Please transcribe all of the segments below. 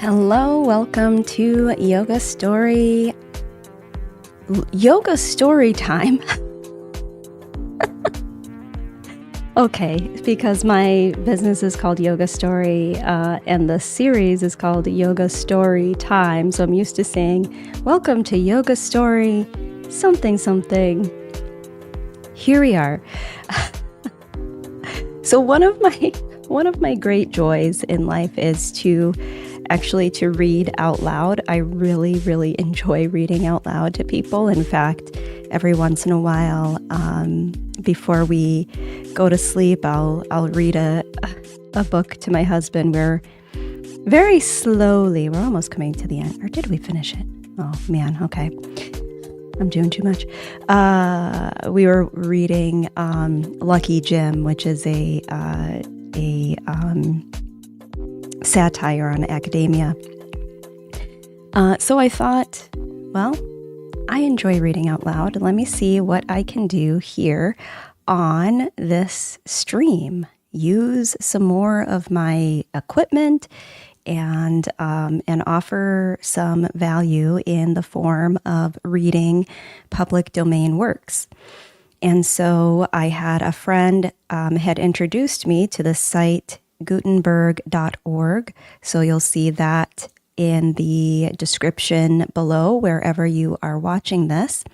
Hello, welcome to Yoga Story Time. Okay, because my business is called Yoga Story, and the series is called Yoga Story Time. So I'm used to saying, welcome to Yoga Story something. Here we are. So one of my great joys in life is to read out loud. I really enjoy reading out loud to people. In fact, every once in a while, before we go to sleep, I'll read a book to my husband. We're very slowly, we're almost coming to the end. Or did we finish it? Oh man, okay. I'm doing too much. We were reading Lucky Jim, which is a satire on academia. So I thought, well, I enjoy reading out loud. Let me see what I can do here on this stream. Use some more of my equipment and offer some value in the form of reading public domain works. And so I had a friend had introduced me to the site Gutenberg.org. So you'll see that in the description below, wherever you are watching this.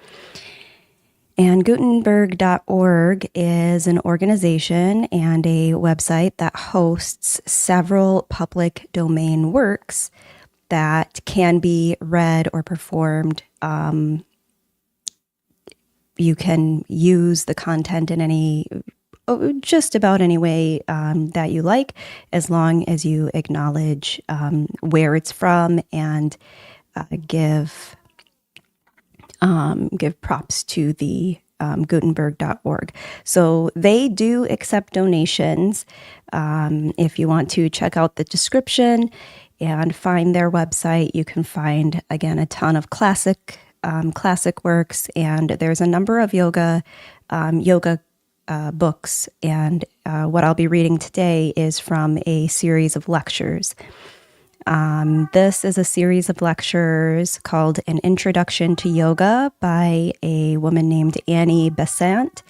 And Gutenberg.org is an organization and a website that hosts several public domain works that can be read or performed. You can use the content in just about any way that you like, as long as you acknowledge where it's from and give props to the Gutenberg.org. So they do accept donations. If you want to check out the description and find their website, you can find, again, a ton of classic works, and there's a number of yoga books. And what I'll be reading today is from a series of lectures. This is a series of lectures called An Introduction to Yoga by a woman named Annie Besant.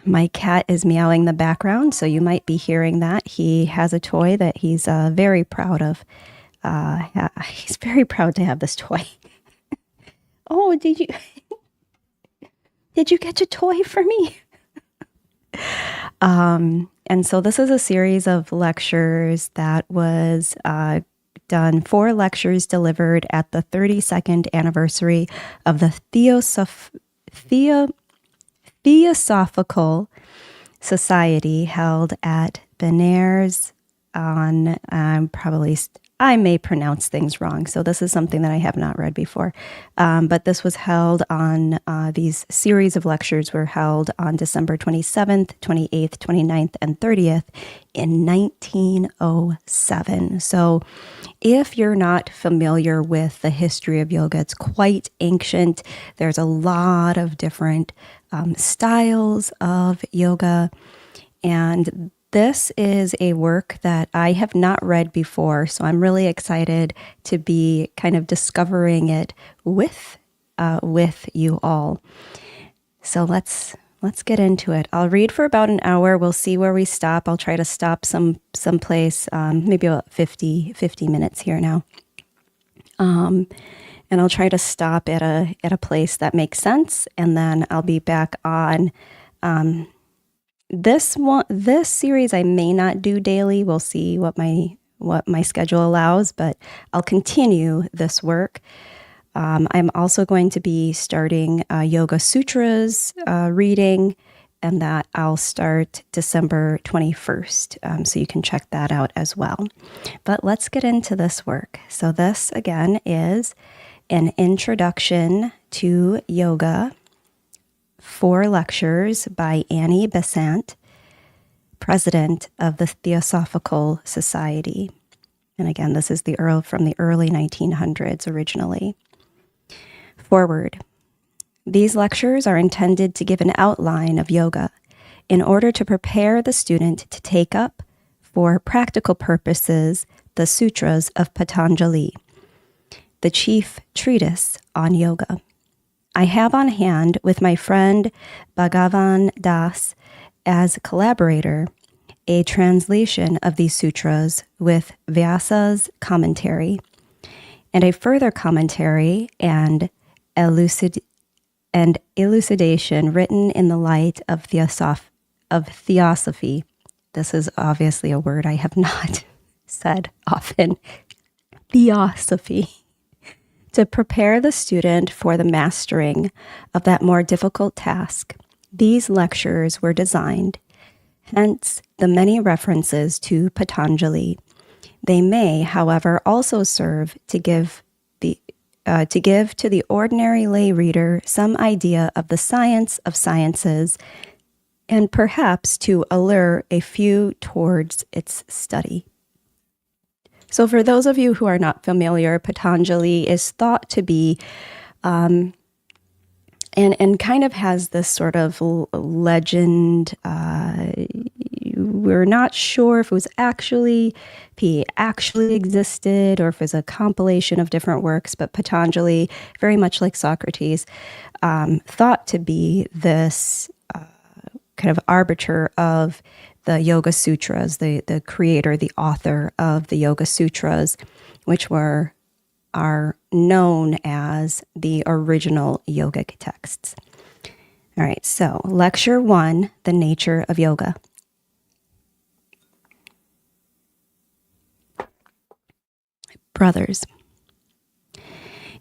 My cat is meowing in the background, so you might be hearing that. He has a toy that he's very proud of. He's very proud to have this toy. Oh, did you get a toy for me? And so this is a series of lectures that was done, 4 lectures delivered at the 32nd anniversary of the Theosophical Society held at Byers on, I may pronounce things wrong, so this is something that I have not read before. But this was held on, these series of lectures were held on December 27th, 28th, 29th, and 30th in 1907. So if you're not familiar with the history of yoga, it's quite ancient. There's a lot of different styles of yoga, and this is a work that I have not read before, so I'm really excited to be kind of discovering it with you all. So let's get into it. I'll read for about an hour. We'll see where we stop. I'll try to stop someplace, maybe about 50 minutes here now. And I'll try to stop at a place that makes sense, and then I'll be back on. This series I may not do daily. We'll see what my schedule allows, but I'll continue this work. I'm also going to be starting Yoga Sutras reading, and that I'll start December 21st. So you can check that out as well. But let's get into this work. So this, again, is An Introduction to Yoga, 4 lectures by Annie Besant, president of the Theosophical Society. And again, this is from the early 1900s originally. Forward. These lectures are intended to give an outline of yoga in order to prepare the student to take up, for practical purposes, the Sutras of Patanjali, the chief treatise on yoga. I have on hand, with my friend Bhagavan Das as collaborator, a translation of these sutras with Vyasa's commentary, and a further commentary and elucidation written in the light of theosophy. This is obviously a word I have not said often. Theosophy. To prepare the student for the mastering of that more difficult task, these lectures were designed, hence the many references to Patanjali. They may, however, also serve to give to the ordinary lay reader some idea of the science of sciences, and perhaps to allure a few towards its study. So for those of you who are not familiar, Patanjali is thought to be, and kind of has this sort of legend. We're not sure if he actually existed or if it was a compilation of different works, but Patanjali, very much like Socrates, thought to be this kind of arbiter of the Yoga Sutras, the creator, the author of the Yoga Sutras, which are known as the original yogic texts. All right, so Lecture 1, The Nature of Yoga. Brothers,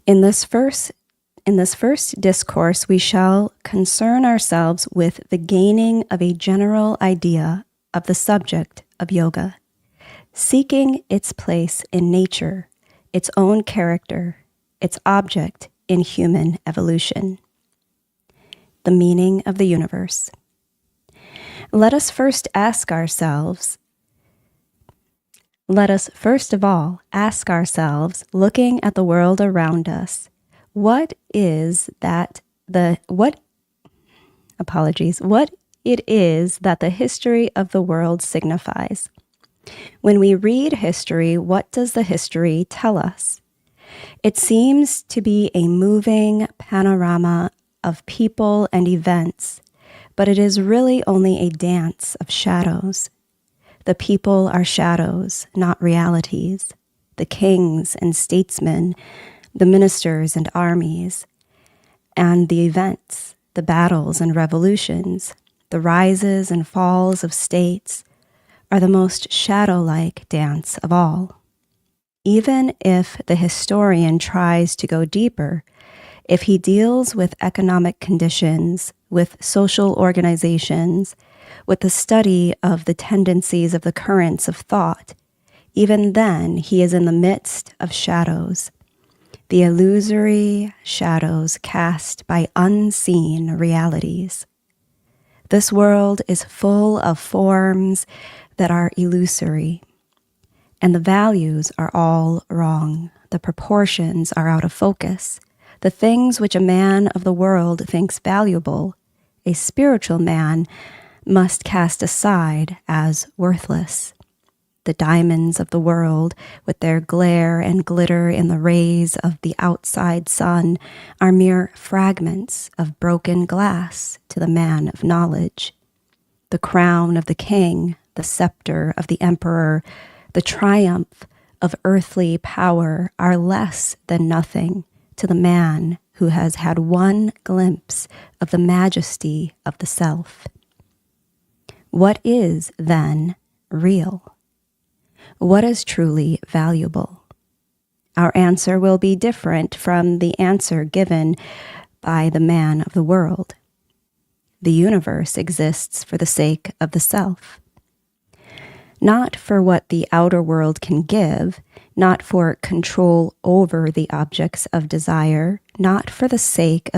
in this first discourse, we shall concern ourselves with the gaining of a general idea of the subject of yoga, seeking its place in nature, its own character, its object in human evolution. The meaning of the universe. Let us first of all ask ourselves, looking at the world around us, what it is that the history of the world signifies. When we read history, what does the history tell us? It seems to be a moving panorama of people and events, but it is really only a dance of shadows. The people are shadows, not realities. The kings and statesmen, the ministers and armies, and the events, the battles and revolutions, the rises and falls of states, are the most shadow-like dance of all. Even if the historian tries to go deeper, if he deals with economic conditions, with social organizations, with the study of the tendencies of the currents of thought, even then he is in the midst of shadows, the illusory shadows cast by unseen realities. This world is full of forms that are illusory, and the values are all wrong. The proportions are out of focus. The things which a man of the world thinks valuable, a spiritual man must cast aside as worthless. The diamonds of the world, with their glare and glitter in the rays of the outside sun, are mere fragments of broken glass to the man of knowledge. The crown of the king, the scepter of the emperor, the triumph of earthly power are less than nothing to the man who has had one glimpse of the majesty of the self. What is, then, real? What is truly valuable? Our answer will be different from the answer given by the man of the world. The universe exists for the sake of the self, not for what the outer world can give, not for control over the objects of desire, not for the sake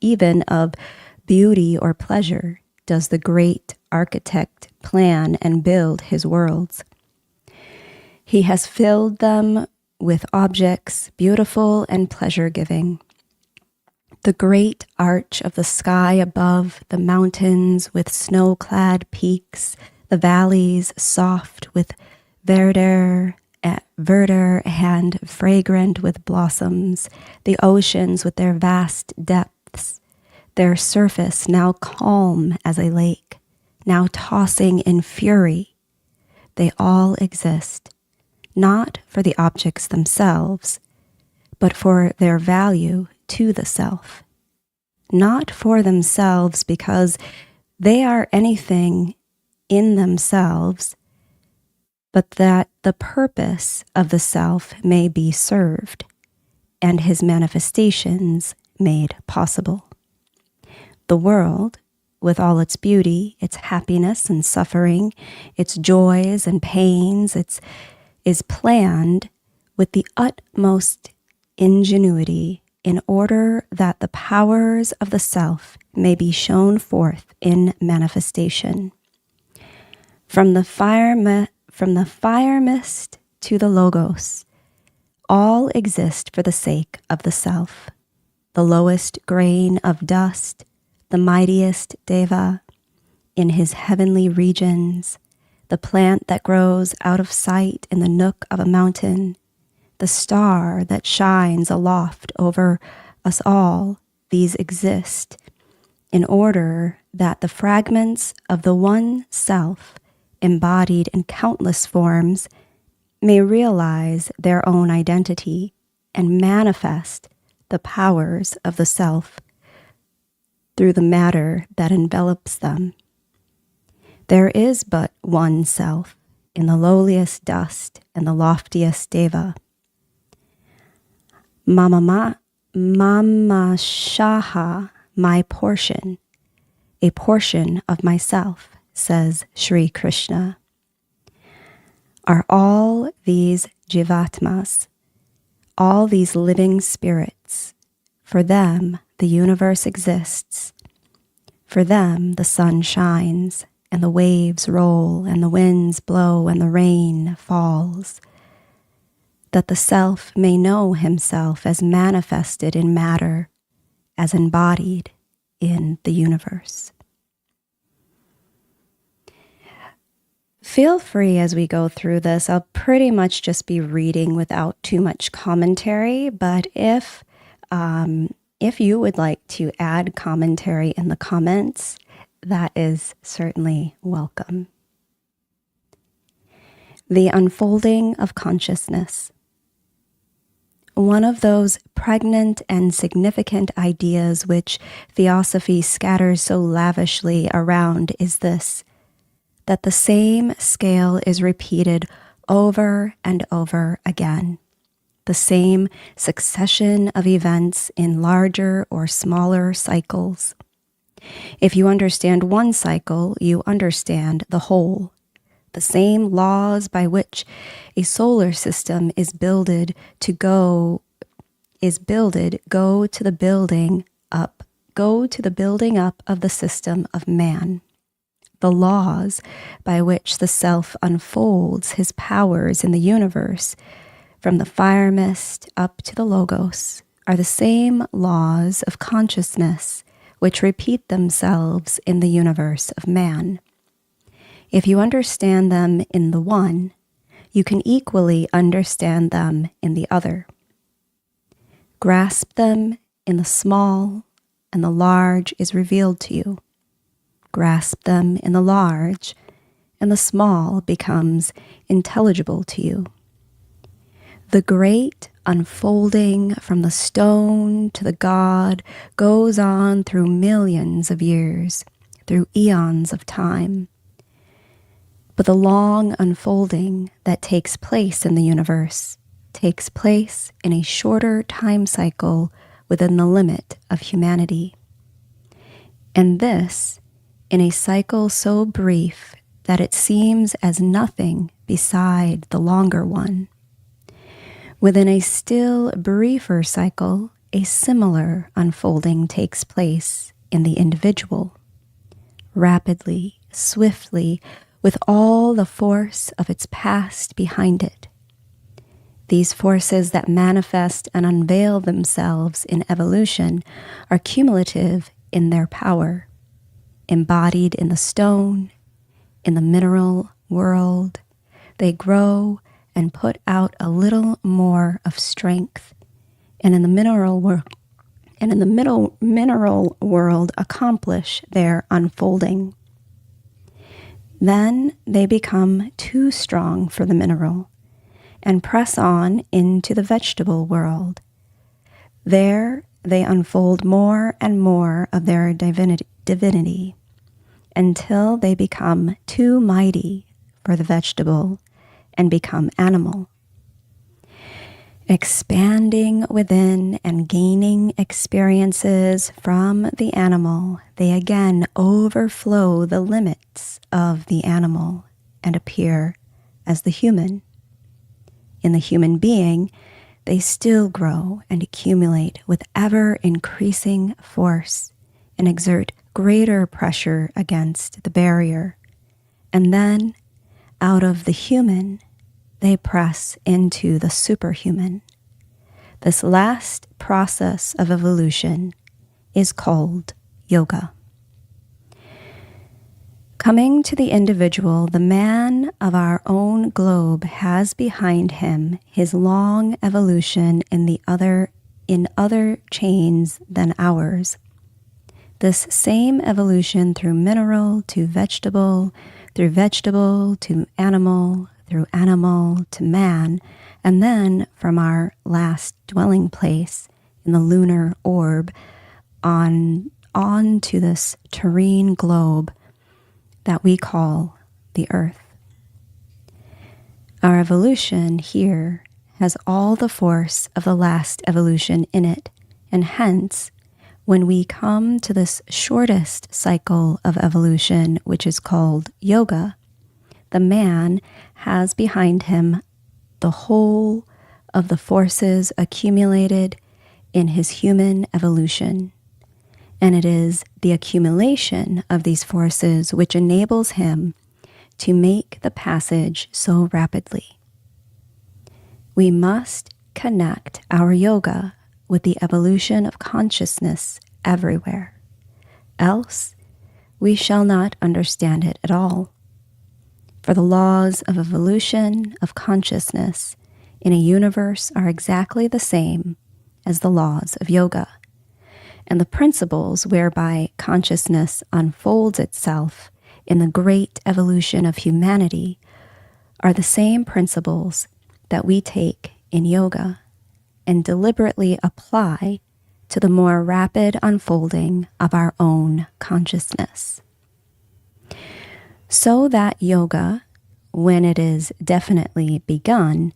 even of beauty or pleasure, does the great architect plan and build his worlds. He has filled them with objects beautiful and pleasure-giving. The great arch of the sky above, the mountains with snow-clad peaks, the valleys soft with verdure and fragrant with blossoms, the oceans with their vast depths, their surface now calm as a lake, now tossing in fury. They all exist, not for the objects themselves, but for their value to the self. Not for themselves because they are anything in themselves, but that the purpose of the self may be served and his manifestations made possible. The world, with all its beauty, its happiness and suffering, its joys and pains, is planned with the utmost ingenuity in order that the powers of the self may be shown forth in manifestation. From the fire mist to the logos, all exist for the sake of the self. The lowest grain of dust, the mightiest deva in his heavenly regions, the plant that grows out of sight in the nook of a mountain, the star that shines aloft over us all, these exist in order that the fragments of the one self, embodied in countless forms, may realize their own identity and manifest the powers of the self through the matter that envelops them. There is but one self in the lowliest dust and the loftiest deva. Mama Shaha, my portion, a portion of myself, says Sri Krishna. Are all these jivatmas, all these living spirits, for them the universe exists. For them the sun shines, and the waves roll, and the winds blow, and the rain falls, that the self may know himself as manifested in matter, as embodied in the universe. Feel free as we go through this. I'll pretty much just be reading without too much commentary, but if you would like to add commentary in the comments, that is certainly welcome. The unfolding of consciousness. One of those pregnant and significant ideas which theosophy scatters so lavishly around is this, that the same scale is repeated over and over again, the same succession of events in larger or smaller cycles. If you understand one cycle, you understand the whole. The same laws by which a solar system is builded go to the building up of the system of man. The laws by which the self unfolds his powers in the universe, from the fire mist up to the logos, are the same laws of consciousness which repeat themselves in the universe of man. If you understand them in the one, you can equally understand them in the other. Grasp them in the small, and the large is revealed to you. Grasp them in the large, and the small becomes intelligible to you. The great unfolding from the stone to the God goes on through millions of years, through eons of time. But the long unfolding that takes place in the universe takes place in a shorter time cycle within the limit of humanity. And this in a cycle so brief that it seems as nothing beside the longer one. Within a still briefer cycle, a similar unfolding takes place in the individual. Rapidly, swiftly, with all the force of its past behind it. These forces that manifest and unveil themselves in evolution are cumulative in their power, embodied in the stone, In the mineral world, they grow and put out a little more of strength, and in the mineral world accomplish their unfolding. Then they become too strong for the mineral and press on into the vegetable world. There they unfold more and more of their divinity until they become too mighty for the vegetable and become animal. Expanding within and gaining experiences from the animal, they again overflow the limits of the animal and appear as the human. In the human being, they still grow and accumulate with ever-increasing force and exert greater pressure against the barrier. And then, out of the human, they press into the superhuman. This last process of evolution is called yoga. Coming to the individual, the man of our own globe has behind him his long evolution in other chains than ours. This same evolution through mineral to vegetable, through vegetable to animal, through animal to man, and then from our last dwelling place in the lunar orb on to this terrene globe that we call the earth. Our evolution here has all the force of the last evolution in it, and hence, when we come to this shortest cycle of evolution, which is called yoga, the man has behind him the whole of the forces accumulated in his human evolution. And it is the accumulation of these forces which enables him to make the passage so rapidly. We must connect our yoga with the evolution of consciousness everywhere. Else, we shall not understand it at all. For the laws of evolution of consciousness in a universe are exactly the same as the laws of yoga, and the principles whereby consciousness unfolds itself in the great evolution of humanity are the same principles that we take in yoga and deliberately apply to the more rapid unfolding of our own consciousness. So that yoga, when it is definitely begun,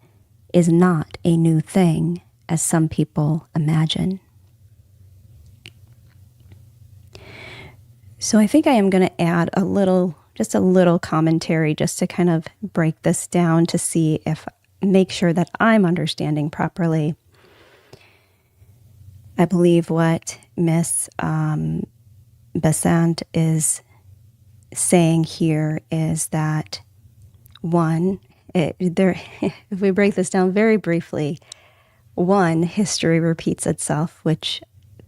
is not a new thing, as some people imagine. So I think I am going to add just a little commentary just to kind of break this down to make sure that I'm understanding properly. I believe what Miss Besant is saying here is that if we break this down very briefly, one, history repeats itself, which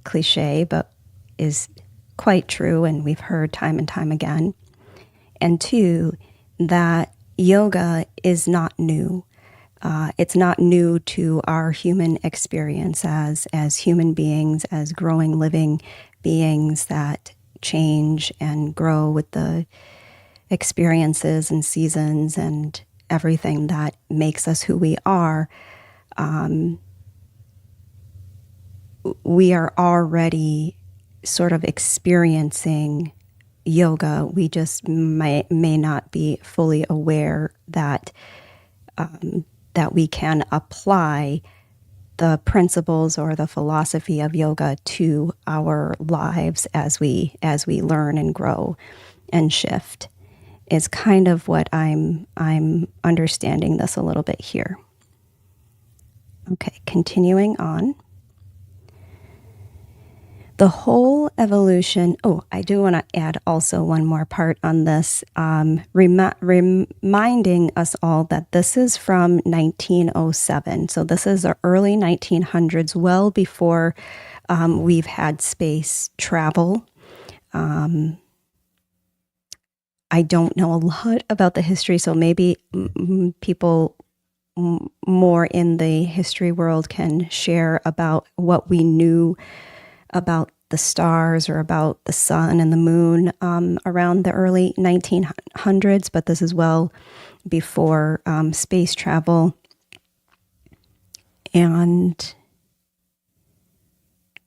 cliche, but is quite true, and we've heard time and time again. And two, that yoga is not new. It's not new to our human experience as human beings, as growing, living beings that change and grow with the experiences and seasons and everything that makes us who we are. We are already sort of experiencing yoga. We just may not be fully aware that we can apply the principles or the philosophy of yoga to our lives as we learn and grow and shift, is kind of what I'm understanding this a little bit here. Okay, continuing on. The whole evolution, I do want to add also one more part on this, reminding us all that this is from 1907. So this is the early 1900s, well before we've had space travel. I don't know a lot about the history, so maybe people more in the history world can share about what we knew about the stars or about the sun and the moon around the early 1900s, but this is well before space travel. And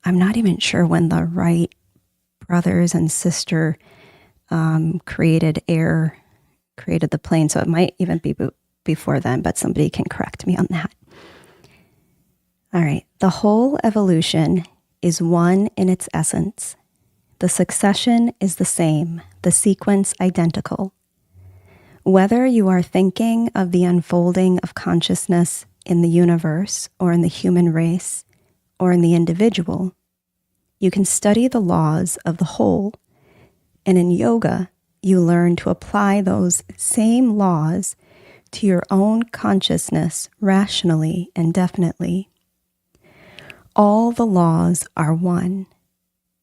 I'm not even sure when the Wright brothers and sister created the plane, so it might even be before then, but somebody can correct me on that. All right. The whole evolution is one in its essence. The succession is the same, the sequence identical. Whether you are thinking of the unfolding of consciousness in the universe or in the human race or in the individual, you can study the laws of the whole, and in yoga, you learn to apply those same laws to your own consciousness rationally and definitely. All the laws are one,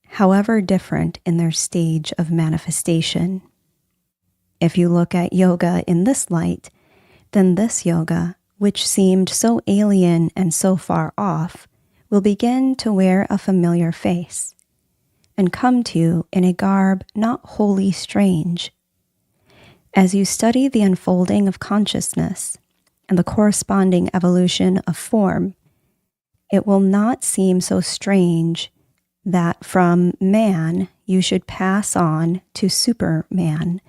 however different in their stage of manifestation. If you look at yoga in this light, then this yoga, which seemed so alien and so far off, will begin to wear a familiar face and come to you in a garb not wholly strange. As you study the unfolding of consciousness and the corresponding evolution of form, it will not seem so strange that from man you should pass on to Superman,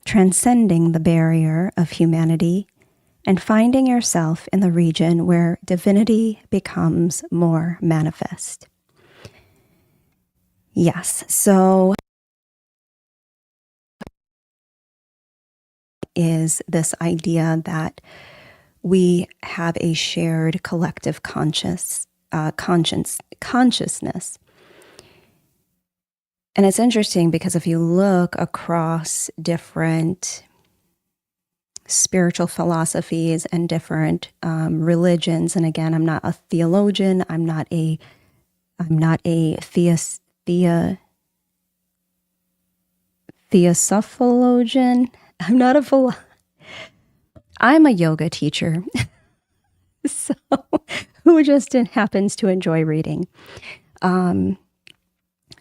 transcending the barrier of humanity and finding yourself in the region where divinity becomes more manifest. Yes, so is this idea that we have a shared collective consciousness. And it's interesting because if you look across different spiritual philosophies and different religions, and again, I'm not a theologian, I'm not a theosophologian, I'm a yoga teacher, so who just happens to enjoy reading.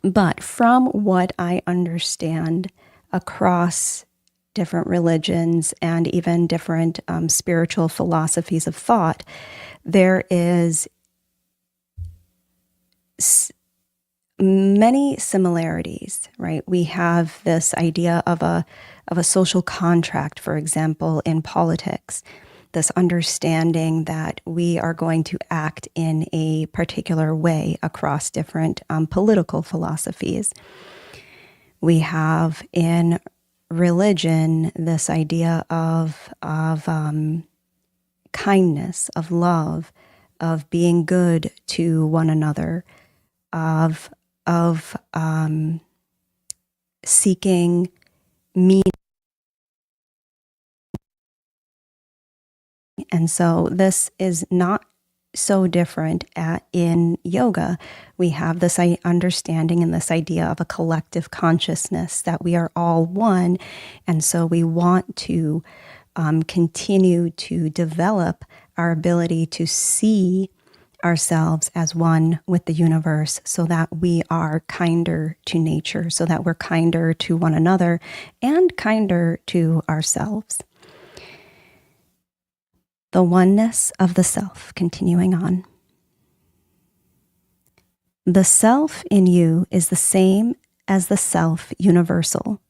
But from what I understand across different religions and even different spiritual philosophies of thought, there is many similarities, right? We have this idea of a social contract, for example, in politics, this understanding that we are going to act in a particular way across different political philosophies. We have in religion this idea of kindness, of love, of being good to one another, of seeking meaning. And so this is not so different in yoga. We have this understanding and this idea of a collective consciousness, that we are all one. And so we want to continue to develop our ability to see ourselves as one with the universe, so that we are kinder to nature, so that we're kinder to one another and kinder to ourselves. The oneness of the self, continuing on. The self in you is the same as the self universal.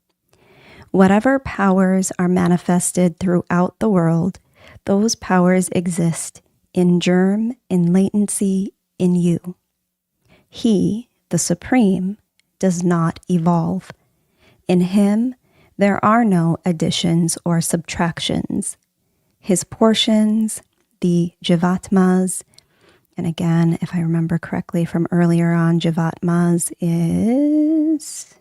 Whatever powers are manifested throughout the world, those powers exist in germ, in latency, in you. He, the Supreme, does not evolve. In him, there are no additions or subtractions. His portions, the Jivatmas, and again, if I remember correctly from earlier on, Jivatmas is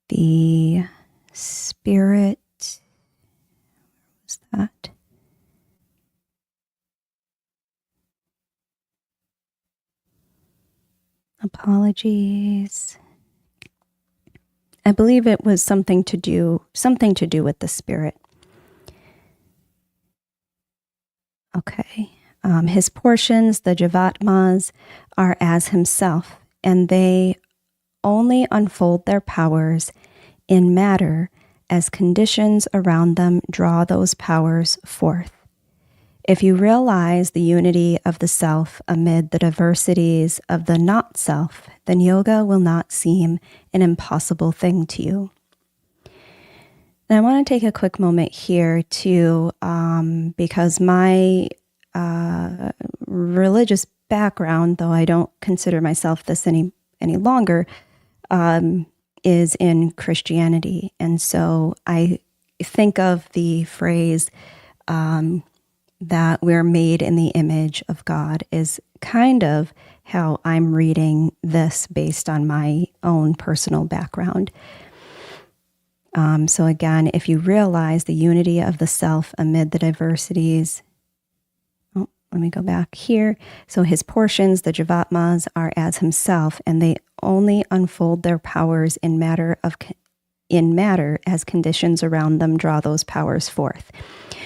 the spirit. What was that? Apologies. I believe it was something to do with the spirit. Okay. His portions, the Jivatmas, are as himself, and they only unfold their powers in matter as conditions around them draw those powers forth. If you realize the unity of the self amid the diversities of the not-self, then yoga will not seem an impossible thing to you. And I want to take a quick moment here to, because my religious background, though I don't consider myself this any longer, is in Christianity. And so I think of the phrase that we're made in the image of God is kind of how I'm reading this based on my own personal background. So again, if you realize the unity of the self amid the diversities, let me go back here. So his portions, the Jivatmas, are as himself, and they only unfold their powers in matter as conditions around them draw those powers forth.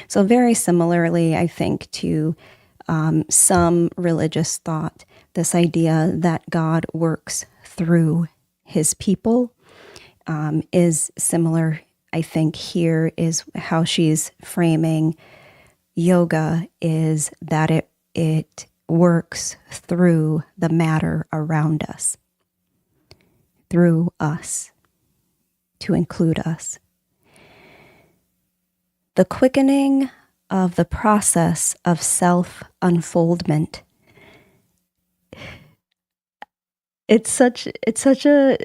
So very similarly, I think, to some religious thought, this idea that God works through his people is similar, I think, here is how she's framing yoga, is that it works through the matter around us, through us, to include us. The quickening of the process of self-unfoldment. It's such a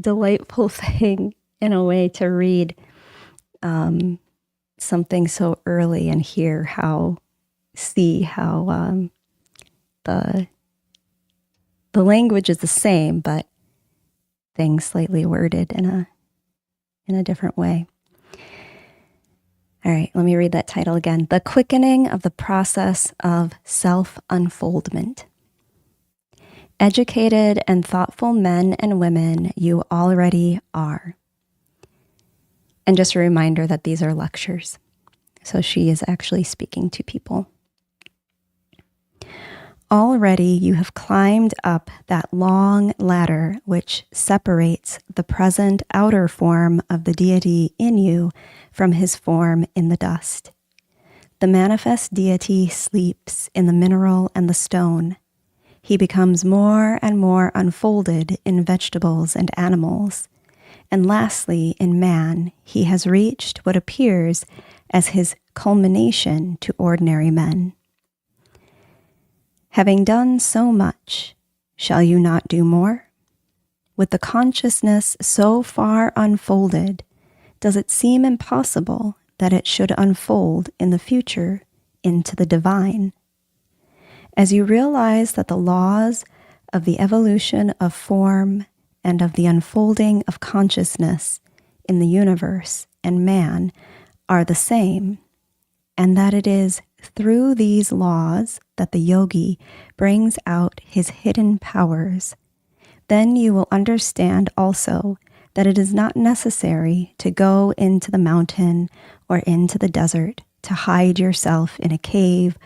delightful thing in a way to read something so early and hear how the language is the same, but things slightly worded in a different way. All right, let me read that title again. The quickening of the process of self-unfoldment. Educated and thoughtful men and women you already are. And just a reminder that these are lectures. So she is actually speaking to people. Already you have climbed up that long ladder which separates the present outer form of the deity in you from his form in the dust. The manifest deity sleeps in the mineral and the stone. He becomes more and more unfolded in vegetables and animals. And lastly, in man, he has reached what appears as his culmination to ordinary men. Having done so much, shall you not do more? With the consciousness so far unfolded, does it seem impossible that it should unfold in the future into the divine? As you realize that the laws of the evolution of form and of the unfolding of consciousness in the universe and man are the same, and that it is through these laws that the yogi brings out his hidden powers, then you will understand also that it is not necessary to go into the mountain or into the desert to hide yourself in a cave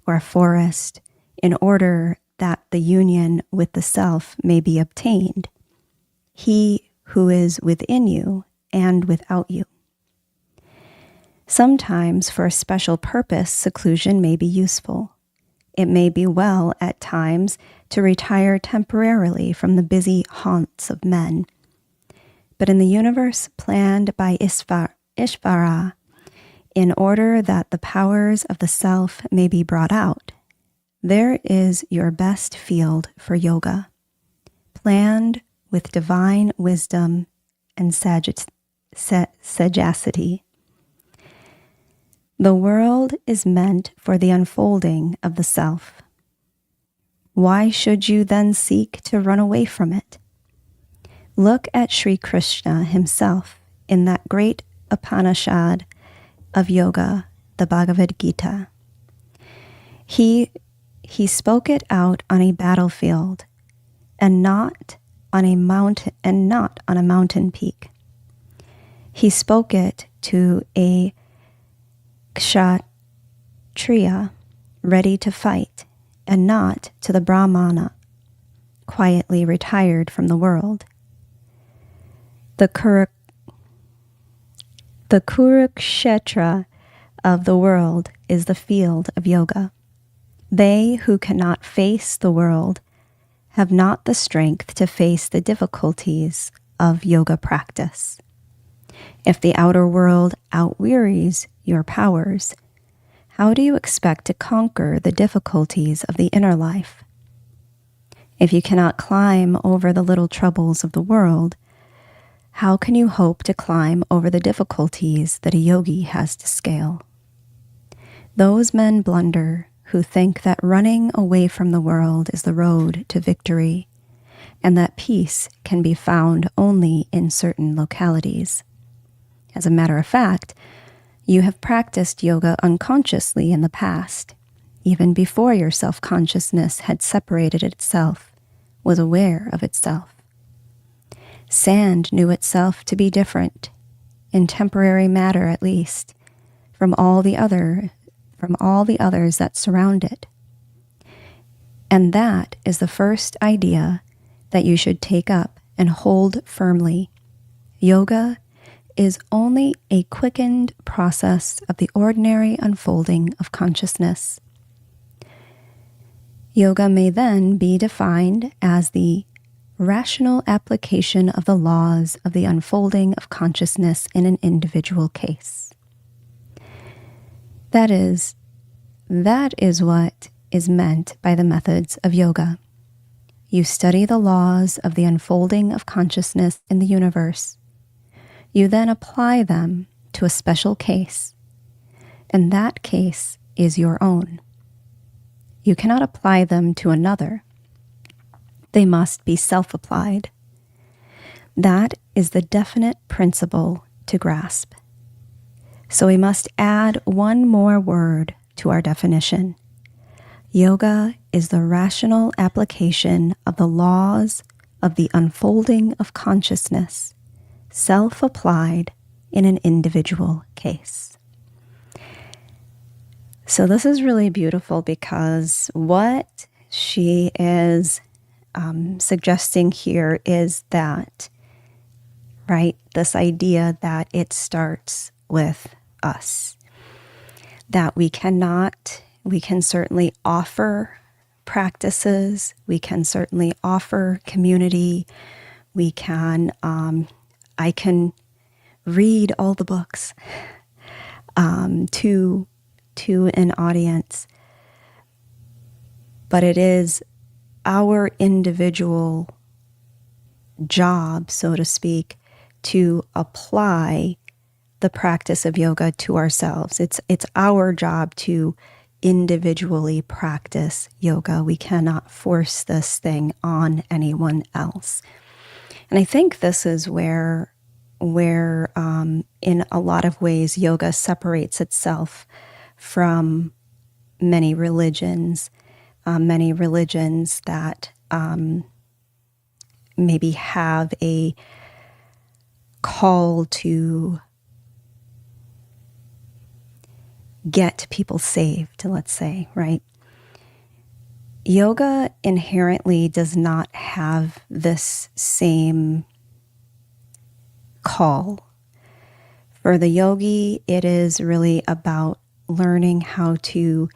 or a forest in order that the union with the self may be obtained, he who is within you and without you. Sometimes for a special purpose, seclusion may be useful. It may be well at times to retire temporarily from the busy haunts of men. But in the universe planned by Ishvara, in order that the powers of the self may be brought out, there is your best field for yoga, planned with divine wisdom and sagacity. The world is meant for the unfolding of the self. Why should you then seek to run away from it? Look at Sri Krishna himself in that great Upanishad of yoga, the Bhagavad Gita. He spoke it out on a battlefield, and not on a mountain peak. He spoke it to a kshatriya ready to fight, and not to the brahmana quietly retired from the world. The Kurukshetra of the world is the field of yoga. They who cannot face the world have not the strength to face the difficulties of yoga practice. If the outer world outwearies your powers, how do you expect to conquer the difficulties of the inner life? If you cannot climb over the little troubles of the world, how can you hope to climb over the difficulties that a yogi has to scale? Those men blunder who think that running away from the world is the road to victory, and that peace can be found only in certain localities. As a matter of fact, you have practiced yoga unconsciously in the past, even before your self-consciousness had separated itself, was aware of itself. Sand knew itself to be different, in temporary matter at least, from all the others that surround it. And that is the first idea that you should take up and hold firmly. Yoga is only a quickened process of the ordinary unfolding of consciousness. Yoga may then be defined as the rational application of the laws of the unfolding of consciousness in an individual case. That is what is meant by the methods of yoga. You study the laws of the unfolding of consciousness in the universe. You then apply them to a special case, and that case is your own. You cannot apply them to another. They must be self-applied. That is the definite principle to grasp. So we must add one more word to our definition. Yoga is the rational application of the laws of the unfolding of consciousness, self-applied in an individual case. So this is really beautiful because what she is suggesting here is that, right, this idea that it starts with us, that we can certainly offer practices, we can certainly offer community, I can read all the books to an audience, but it is our individual job, so to speak, to apply the practice of yoga to ourselves. It's our job to individually practice yoga. We cannot force this thing on anyone else. And I think this is where in a lot of ways, yoga separates itself from many religions that maybe have a call to get people saved, let's say, right? Yoga inherently does not have this same call. For the yogi, it is really about learning how to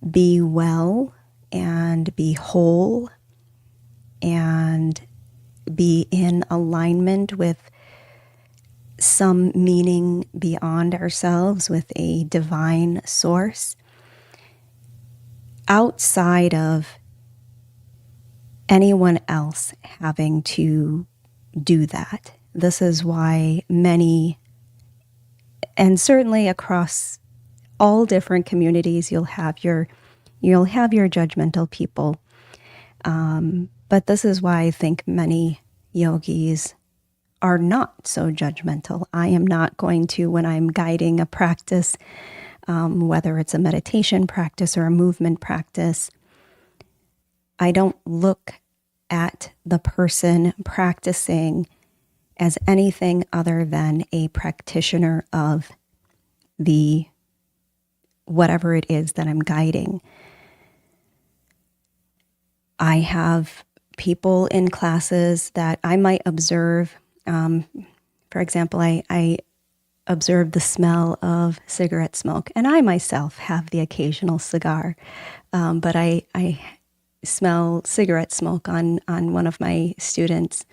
be well and be whole and be in alignment with some meaning beyond ourselves, with a divine source, outside of anyone else having to do that. This is why many, and certainly across all different communities, you'll have your judgmental people. But this is why I think many yogis are not so judgmental. I am not going to, when I'm guiding a practice, whether it's a meditation practice or a movement practice, I don't look at the person practicing as anything other than a practitioner of the whatever it is that I'm guiding. I have people in classes that I might observe. For example, I observe the smell of cigarette smoke, and I myself have the occasional cigar, but I smell cigarette smoke on one of my students,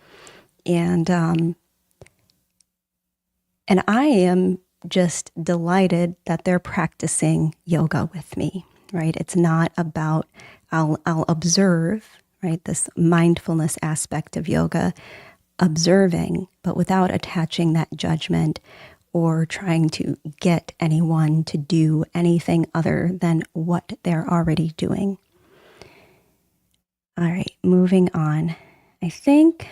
and I am just delighted that they're practicing yoga with me, right? It's not about, I'll observe, right, this mindfulness aspect of yoga, observing, but without attaching that judgment or trying to get anyone to do anything other than what they're already doing. All right, moving on. I think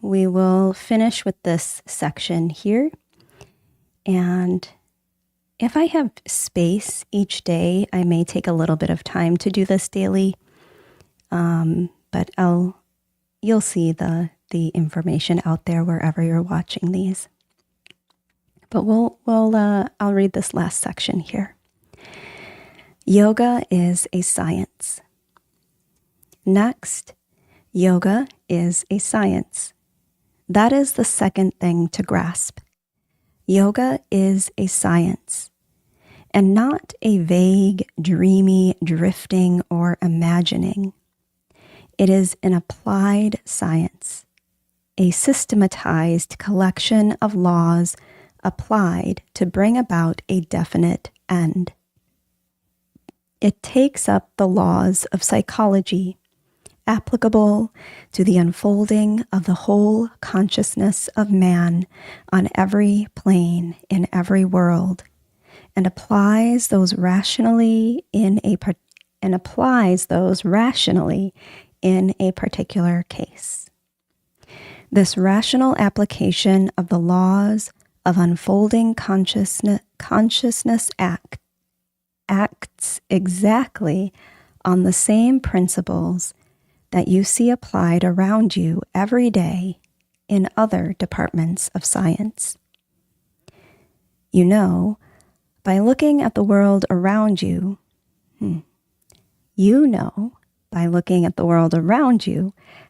we will finish with this section here. And if I have space each day, I may take a little bit of time to do this daily. But you'll see the information out there wherever you're watching these. But I'll read this last section here. Yoga is a science. Next, yoga is a science. That is the second thing to grasp. Yoga is a science, and not a vague, dreamy, drifting, or imagining. It is an applied science, a systematized collection of laws applied to bring about a definite end. It takes up the laws of psychology, applicable to the unfolding of the whole consciousness of man on every plane in every world, and applies those rationally in a particular case. This rational application of the laws of unfolding consciousness acts exactly on the same principles that you see applied around you every day in other departments of science. You know, by looking at the world around you,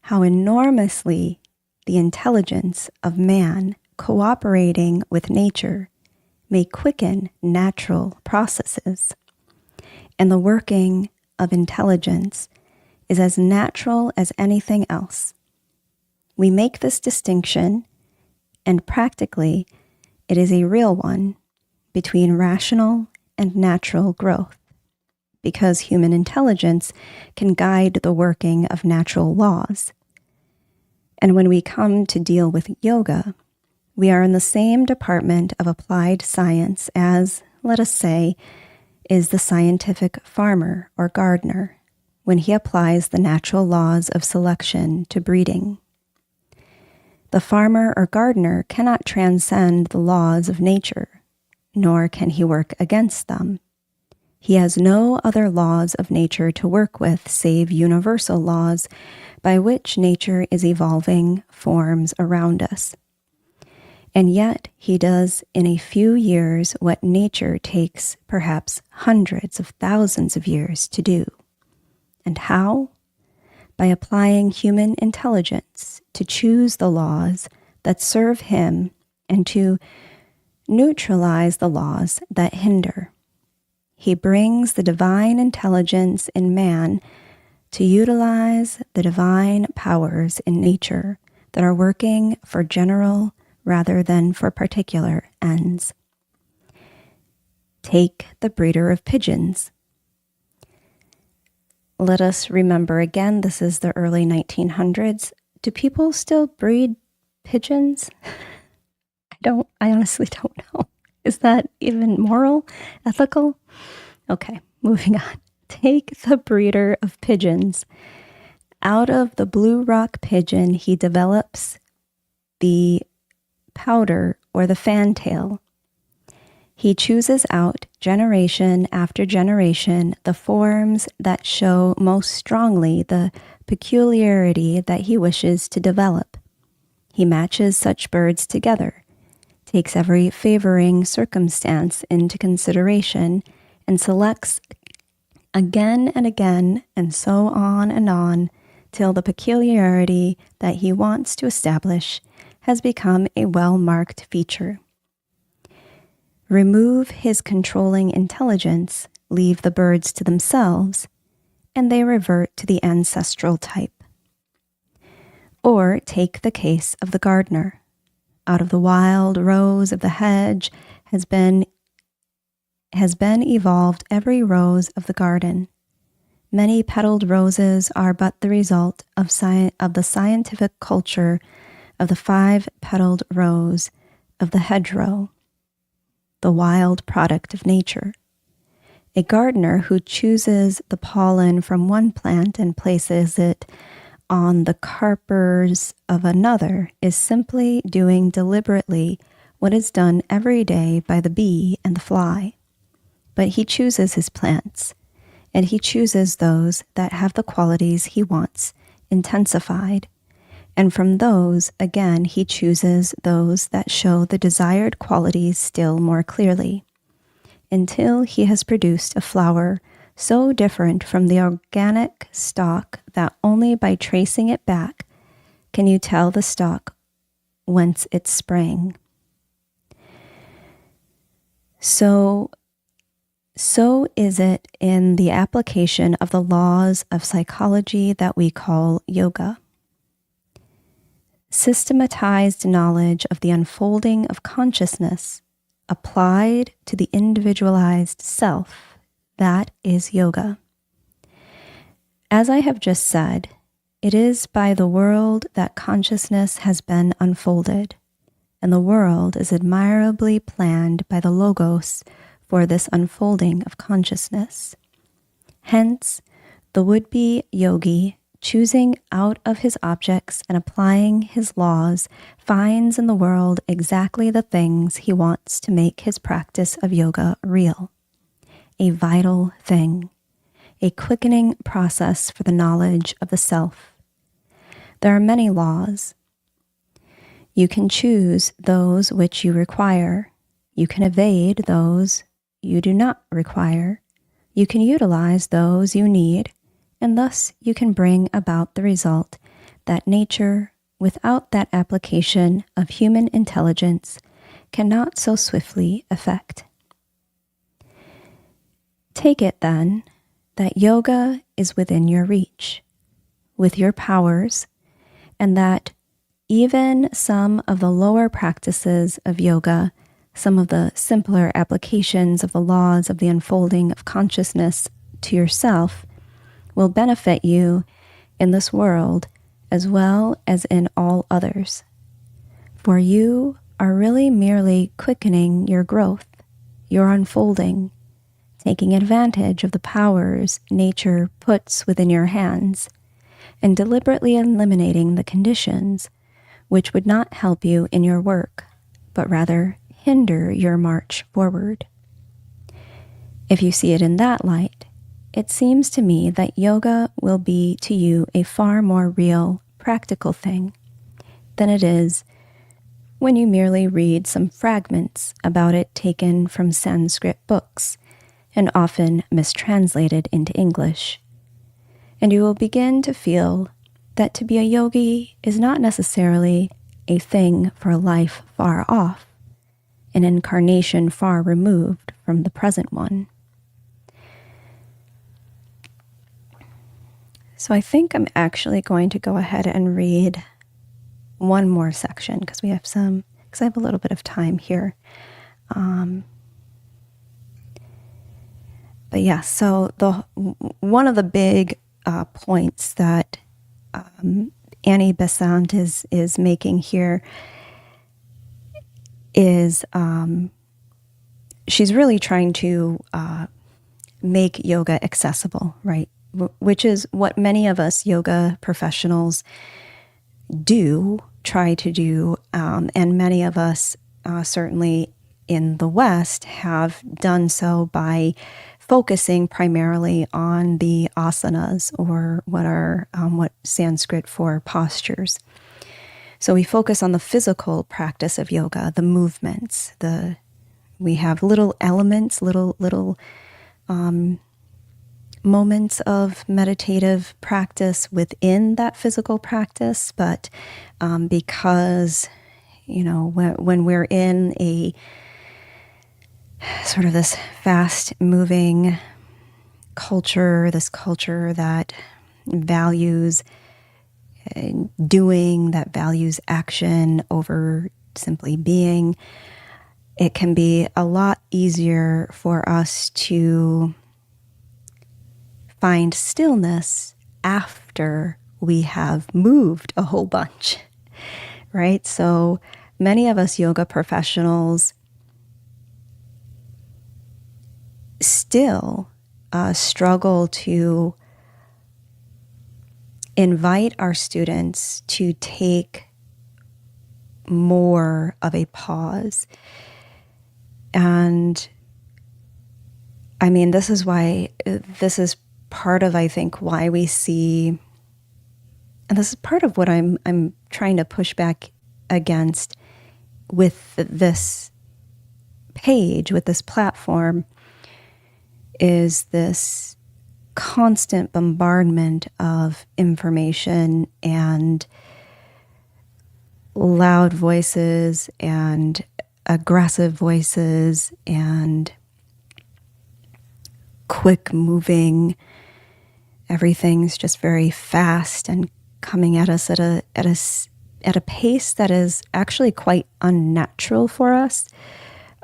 how enormously the intelligence of man cooperating with nature may quicken natural processes, and the working of intelligence is as natural as anything else. We make this distinction, and practically it is a real one, between rational and natural growth, because human intelligence can guide the working of natural laws. And when we come to deal with yoga, we are in the same department of applied science as, let us say, is the scientific farmer or gardener when he applies the natural laws of selection to breeding. The farmer or gardener cannot transcend the laws of nature, nor can he work against them. He has no other laws of nature to work with save universal laws by which nature is evolving forms around us. And yet he does in a few years what nature takes perhaps hundreds of thousands of years to do. And how? By applying human intelligence to choose the laws that serve him and to neutralize the laws that hinder. He brings the divine intelligence in man to utilize the divine powers in nature that are working for general rather than for particular ends. Take the breeder of pigeons. Let us remember again, this is the early 1900s. Do people still breed pigeons? I honestly don't know. Is that even moral, ethical? Okay, moving on. Take the breeder of pigeons. Out of the blue rock pigeon, he develops the pouter or the fantail. He chooses out generation after generation, the forms that show most strongly the peculiarity that he wishes to develop. He matches such birds together, takes every favoring circumstance into consideration, and selects again and again, and so on, till the peculiarity that he wants to establish has become a well-marked feature. Remove his controlling intelligence, leave the birds to themselves, and they revert to the ancestral type. Or take the case of the gardener. Out of the wild rose of the hedge has been evolved every rose of the garden. Many petaled roses are but the result of the scientific culture of the 5-petaled rose of the hedgerow, the wild product of nature. A gardener who chooses the pollen from one plant and places it on the carpers of another is simply doing deliberately what is done every day by the bee and the fly. But he chooses his plants, and he chooses those that have the qualities he wants intensified, and from those, again, he chooses those that show the desired qualities still more clearly, until he has produced a flower so different from the organic stalk that only by tracing it back can you tell the stalk whence it sprang. So is it in the application of the laws of psychology that we call yoga. Systematized knowledge of the unfolding of consciousness applied to the individualized self, that is yoga. As I have just said, it is by the world that consciousness has been unfolded, and the world is admirably planned by the Logos for this unfolding of consciousness. Hence, the would-be yogi, choosing out of his objects and applying his laws, finds in the world exactly the things he wants to make his practice of yoga real. A vital thing, a quickening process for the knowledge of the self. There are many laws. You can choose those which you require. You can evade those you do not require. You can utilize those you need, and thus you can bring about the result that nature, without that application of human intelligence, cannot so swiftly effect. Take it, then, that yoga is within your reach, with your powers, and that even some of the lower practices of yoga, some of the simpler applications of the laws of the unfolding of consciousness to yourself, will benefit you in this world as well as in all others. For you are really merely quickening your growth, your unfolding, taking advantage of the powers nature puts within your hands, and deliberately eliminating the conditions which would not help you in your work, but rather hinder your march forward. If you see it in that light, it seems to me that yoga will be to you a far more real, practical thing than it is when you merely read some fragments about it taken from Sanskrit books and often mistranslated into English. And you will begin to feel that to be a yogi is not necessarily a thing for a life far off, an incarnation far removed from the present one. So I think I'm actually going to go ahead and read one more section because I have a little bit of time here. But yeah, so one of the big points that Annie Besant is making here is she's really trying to make yoga accessible, right? Which is what many of us yoga professionals try to do, and many of us certainly in the West have done so by focusing primarily on the asanas, or what Sanskrit for postures. So we focus on the physical practice of yoga, the movements. We have little elements, little moments of meditative practice within that physical practice, but because when we're in a sort of this fast-moving culture, this culture that values doing, that values action over simply being, it can be a lot easier for us to find stillness after we have moved a whole bunch, right? So many of us yoga professionals still struggle to invite our students to take more of a pause. And I mean, this is part of, I think, why we see, and this is part of what I'm trying to push back against with this page, with this platform, is this constant bombardment of information and loud voices and aggressive voices and quick moving. Everything's just very fast and coming at us at a pace that is actually quite unnatural for us.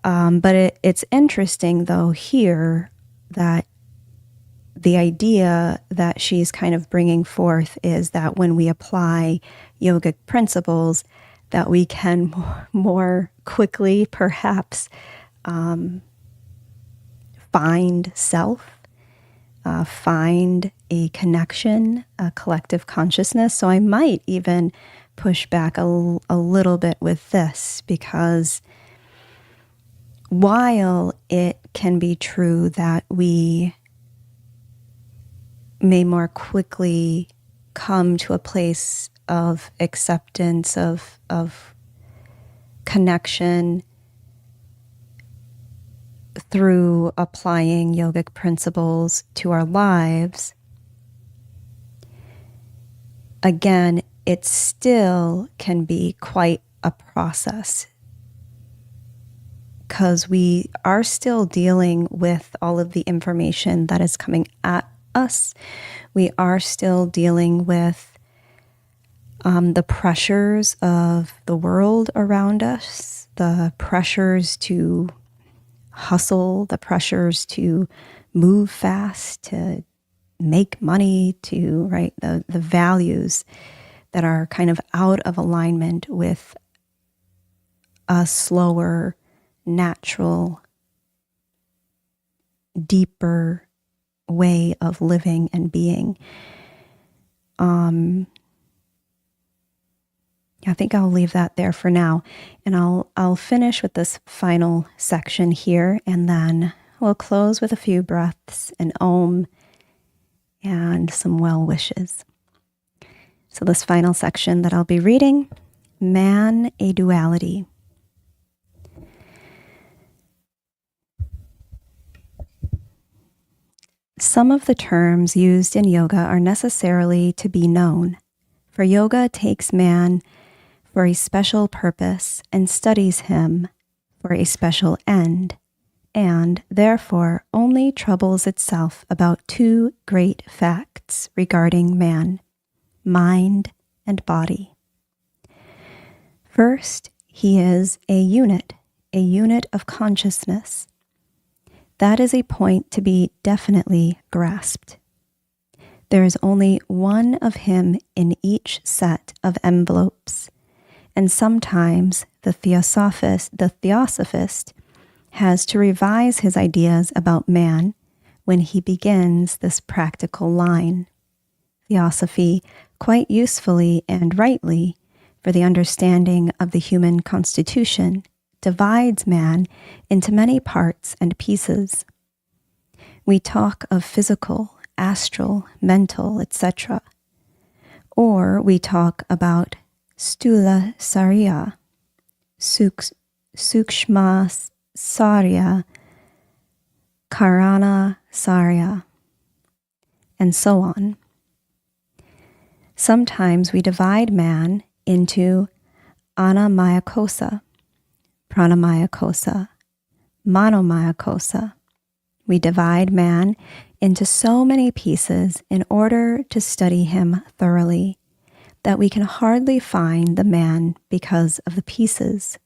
But it's interesting, though, here that the idea that she's kind of bringing forth is that when we apply yogic principles, that we can more quickly, perhaps, find self, find a connection, a collective consciousness. So I might even push back a little bit with this, because while it can be true that we may more quickly come to a place of acceptance, of connection through applying yogic principles to our lives, again, it still can be quite a process, because we are still dealing with all of the information that is coming at us. We are still dealing with the pressures of the world around us, the pressures to hustle, the pressures to move fast, to make money, the values that are kind of out of alignment with a slower, natural, deeper way of living and being. I think I'll leave that there for now, and I'll finish with this final section here, and then we'll close with a few breaths, an om, and some well wishes. So this final section that I'll be reading, Man, a Duality. Some of the terms used in yoga are necessarily to be known, for yoga takes man for a special purpose and studies him for a special end, and therefore only troubles itself about two great facts regarding man, mind and body. First, he is a unit of consciousness. That is a point to be definitely grasped. There is only one of him in each set of envelopes, and sometimes the theosophist has to revise his ideas about man when he begins this practical line. Theosophy, quite usefully and rightly, for the understanding of the human constitution, divides man into many parts and pieces. We talk of physical, astral, mental, etc. Or we talk about stula sarya, sukshma sarya, karana sarya, and so on. Sometimes we divide man into anamaya kosa, pranamaya kosa, manomaya kosa. We divide man into so many pieces in order to study him thoroughly that we can hardly find the man because of the pieces.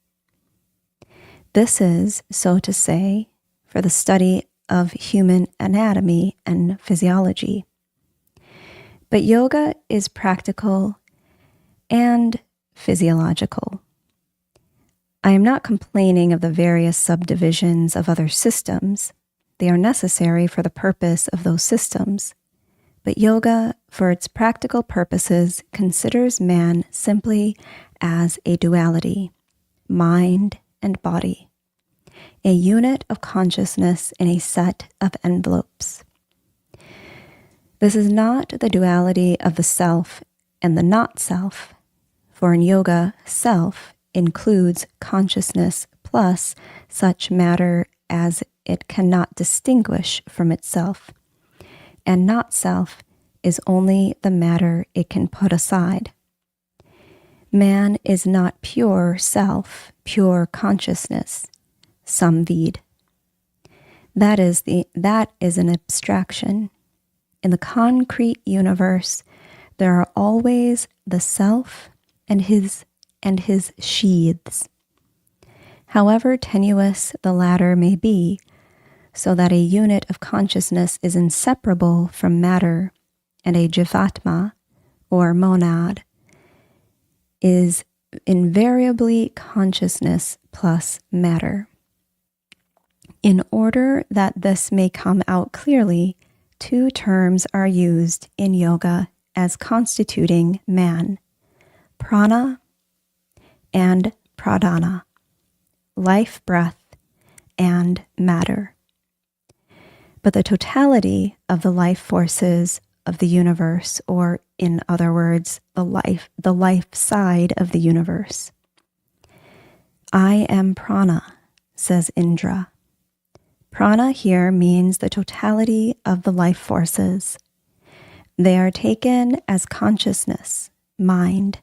This is, so to say, for the study of human anatomy and physiology. But yoga is practical and physiological. I am not complaining of the various subdivisions of other systems. They are necessary for the purpose of those systems. But yoga, for its practical purposes, considers man simply as a duality, mind and body, a unit of consciousness in a set of envelopes. This is not the duality of the self and the not-self, for in yoga, self includes consciousness plus such matter as it cannot distinguish from itself, and not-self is only the matter it can put aside. Man is not pure self, pure consciousness, samvid. That is an abstraction. In the concrete universe, there are always the self and his sheaths. However tenuous the latter may be, so that a unit of consciousness is inseparable from matter, and a jivatma, or monad, is invariably consciousness plus matter. In order that this may come out clearly, two terms are used in yoga as constituting man: prana and pradana, life breath and matter. But the totality of the life forces of the universe, or in other words, the life side of the universe. I am prana, says Indra. Prana here means the totality of the life forces. They are taken as consciousness, mind.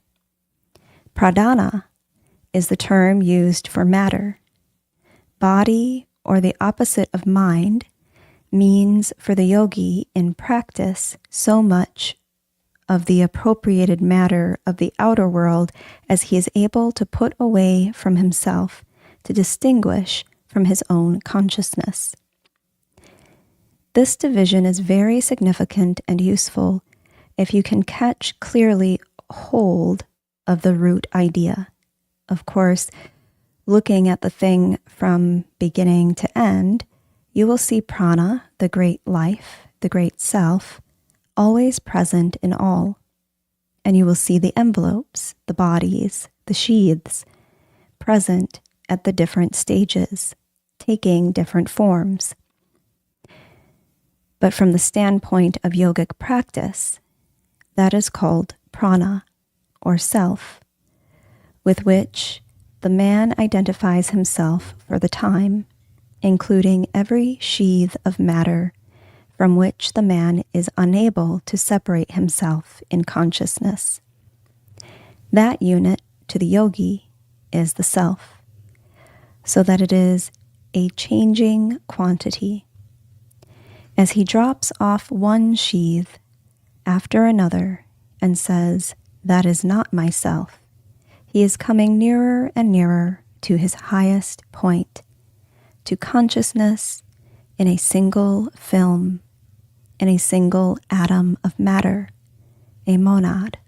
Pradana is the term used for matter. Body, or the opposite of mind, means for the yogi in practice so much of the appropriated matter of the outer world as he is able to put away from himself to distinguish from his own consciousness. This division is very significant and useful if you can catch clearly hold of the root idea. Of course, looking at the thing from beginning to end, you will see prana, the great life, the great self, always present in all. And you will see the envelopes, the bodies, the sheaths, present at the different stages, taking different forms. But from the standpoint of yogic practice, that is called prana, or self, with which the man identifies himself for the time, including every sheath of matter from which the man is unable to separate himself in consciousness. That unit to the yogi is the self, so that it is a changing quantity. As he drops off one sheath after another and says, "That is not myself," he is coming nearer and nearer to his highest point, to consciousness in a single film, in a single atom of matter, a monad.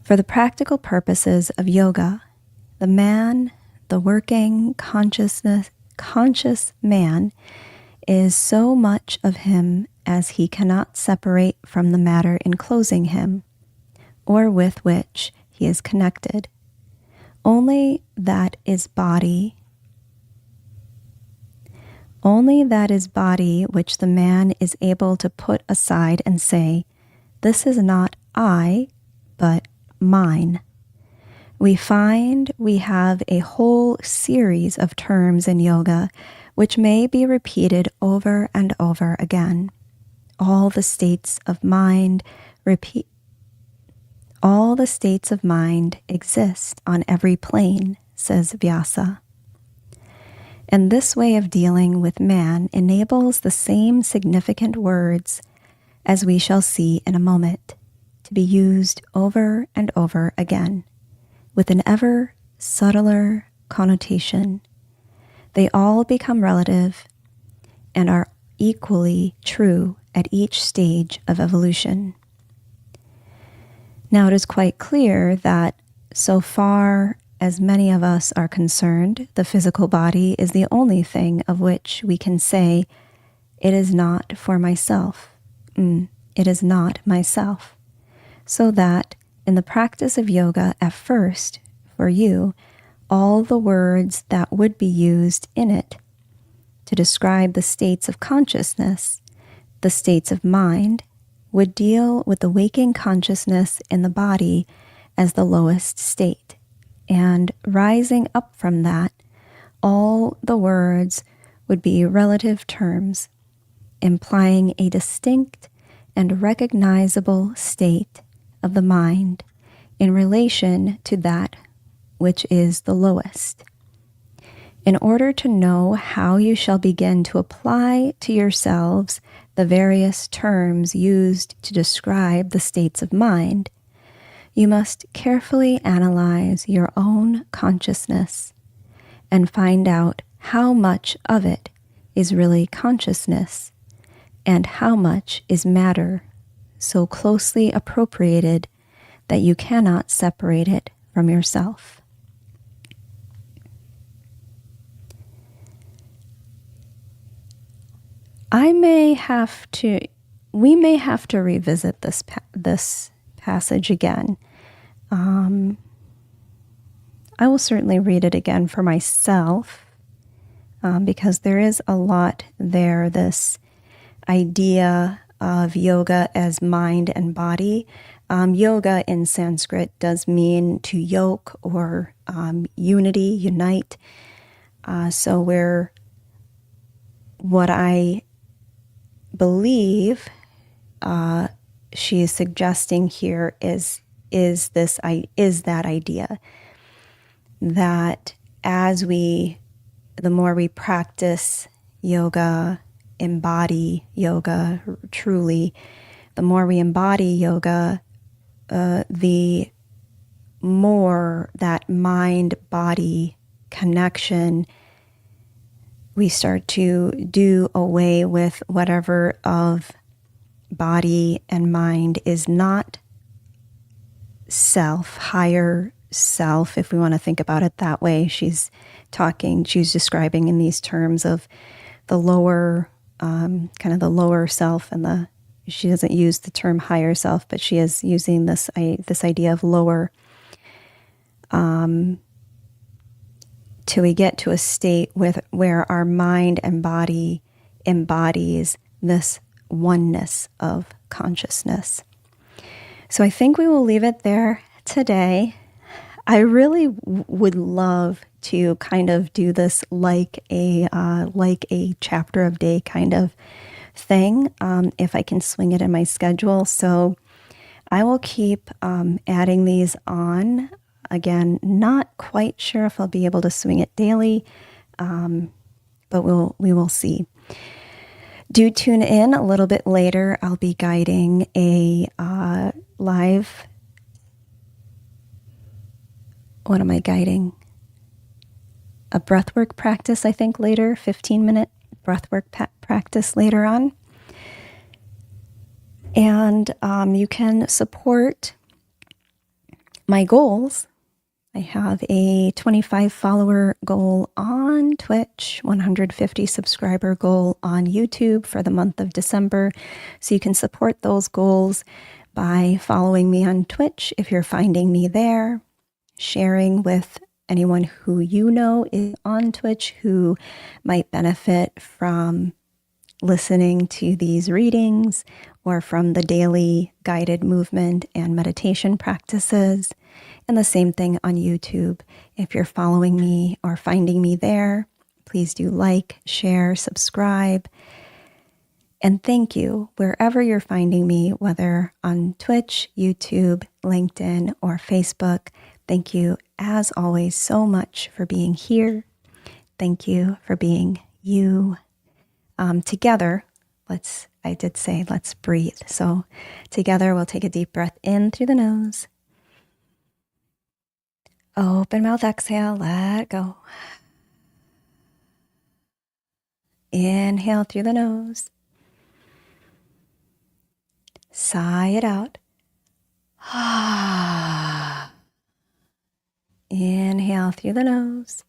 For the practical purposes of yoga, the man, the working conscious man, is so much of him as he cannot separate from the matter enclosing him, or with which he is connected, only that is body, which the man is able to put aside and say, this is not I, but mine. We find we have a whole series of terms in yoga which may be repeated over and over again. All the states of mind exist on every plane, says Vyasa. And this way of dealing with man enables the same significant words, as we shall see in a moment, to be used over and over again, with an ever subtler connotation. They all become relative and are equally true at each stage of evolution. Now, it is quite clear that so far as many of us are concerned, the physical body is the only thing of which we can say, it is not for myself. It is not myself. So that in the practice of yoga at first, for you, all the words that would be used in it to describe the states of consciousness, the states of mind, would deal with the waking consciousness in the body as the lowest state. And rising up from that, all the words would be relative terms, implying a distinct and recognizable state of the mind in relation to that which is the lowest. In order to know how you shall begin to apply to yourselves the various terms used to describe the states of mind, you must carefully analyze your own consciousness and find out how much of it is really consciousness and how much is matter so closely appropriated that you cannot separate it from yourself. We may have to revisit this passage again. I will certainly read it again for myself because there is a lot there, this idea of yoga as mind and body. Yoga in Sanskrit does mean to yoke or unity, unite. So what I believe she is suggesting here is that idea that the more we practice yoga, embody yoga truly, the more we embody yoga, the more that mind-body connection, we start to do away with whatever of body and mind is not self, higher self, if we want to think about it that way. She's describing in these terms of the lower, kind of the lower self, and she doesn't use the term higher self, but she is using this idea of lower, till we get to a state where our mind and body embodies this oneness of consciousness. So I think we will leave it there today. I really would love to kind of do this like a chapter of day kind of thing, if I can swing it in my schedule. So I will keep adding these on. Again, not quite sure if I'll be able to swing it daily, but we will see. Do tune in a little bit later. I'll be guiding a live. What am I guiding? A breathwork practice, I think, later, 15-minute breathwork practice later on. And you can support my goals. I have a 25 follower goal on Twitch, 150 subscriber goal on YouTube for the month of December. So you can support those goals by following me on Twitch if you're finding me there, sharing with anyone who you know is on Twitch who might benefit from listening to these readings or from the daily guided movement and meditation practices. And the same thing on YouTube. If you're following me or finding me there, please do like, share, subscribe. And thank you wherever you're finding me, whether on Twitch, YouTube, LinkedIn, or Facebook. Thank you, as always, so much for being here. Thank you for being you. Together, let's breathe. So together, we'll take a deep breath in through the nose. Open mouth, exhale, let go. Inhale through the nose. Sigh it out. Inhale through the nose.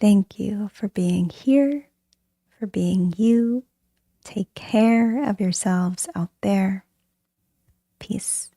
Thank you for being here, for being you. Take care of yourselves out there. Peace.